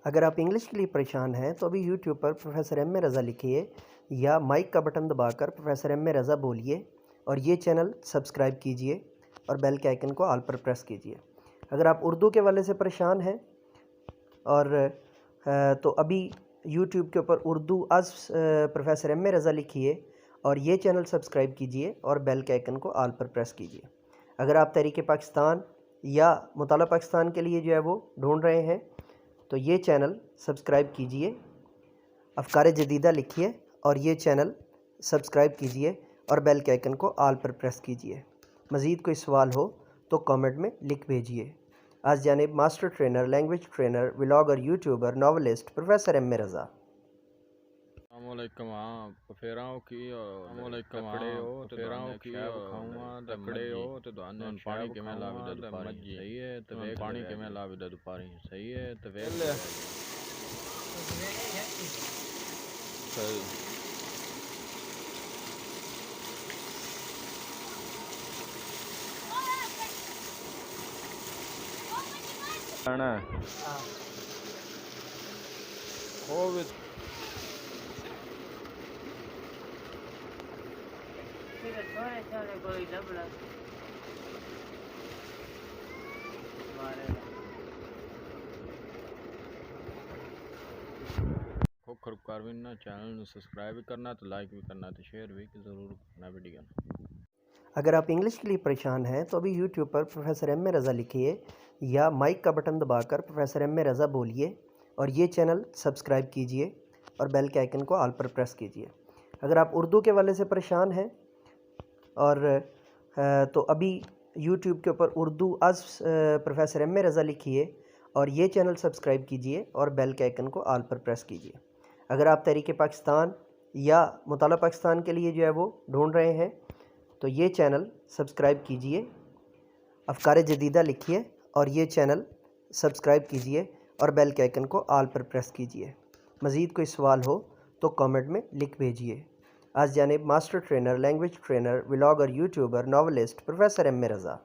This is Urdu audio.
اگر آپ انگلش کے لیے پریشان ہیں تو ابھی YouTube per professor M A رضا لکھیے یا مائک کا بٹن دبا کر پروفیسر ایم اے رضا بولیے اور یہ چینل سبسکرائب کیجئے اور بیل کے آئیکن کو آل پر پریس کیجئے۔ اگر آپ اردو کے والے سے پریشان ہیں اور تو ابھی یوٹیوب کے اوپر اردو از پروفیسر ایم اے رضا لکھیے اور یہ چینل سبسکرائب کیجئے اور بیل کے آئیکن کو آل پر پریس کیجئے۔ اگر آپ تحریک پاکستان یا مطالعہ پاکستان کے لیے جو ہے وہ ڈھونڈ رہے ہیں تو یہ چینل سبسکرائب کیجئے، افکار جدیدہ لکھیے اور یہ چینل سبسکرائب کیجئے اور بیل کے آئیکن کو آل پر پریس کیجئے۔ مزید کوئی سوال ہو تو کامنٹ میں لکھ بھیجئے۔ آج جانب master trainer, language trainer, vlogger, YouTuber, novelist professor M A Raza. السلام علیکم پفیراں کی لکڑے ہو تے پھیراں کی کھاواں لکڑے ہو تے دوانے پانی کے میں لاوی دا پاری صحیح ہے تے ویکھ پانی کے میں لاوی دا پاری صحیح ہے تے ویکھ انا او کھر کرونا چینل نو سبسکرائب بھی کرنا تے لائک بھی کرنا تے شیئر بھی ضرور کرنا ویڈیو۔ اگر آپ انگلش کے لیے پریشان ہیں تو ابھی YouTube per professor M A رضا لکھیے یا مائک کا بٹن دبا کر پروفیسر ایم اے رضا بولیے اور یہ چینل سبسکرائب کیجئے اور بیل کے آئیکن کو آل پر پریس کیجئے۔ اگر آپ اردو کے والے سے پریشان ہیں اور تو ابھی یوٹیوب کے اوپر اردو از پروفیسر ایم اے رضا لکھیے اور یہ چینل سبسکرائب کیجئے اور بیل کے آئیکن کو آل پر پریس کیجئے۔ اگر آپ تحریک پاکستان یا مطالعہ پاکستان کے لیے جو ہے وہ ڈھونڈ رہے ہیں تو یہ چینل سبسکرائب کیجئے، افکار جدیدہ لکھیے اور یہ چینل سبسکرائب کیجئے اور بیل کے آئیکن کو آل پر پریس کیجئے۔ مزید کوئی سوال ہو تو کامنٹ میں لکھ بھیجئے۔ آج جانب master trainer, language trainer, vlogger, YouTuber, novelist professor M A Raza.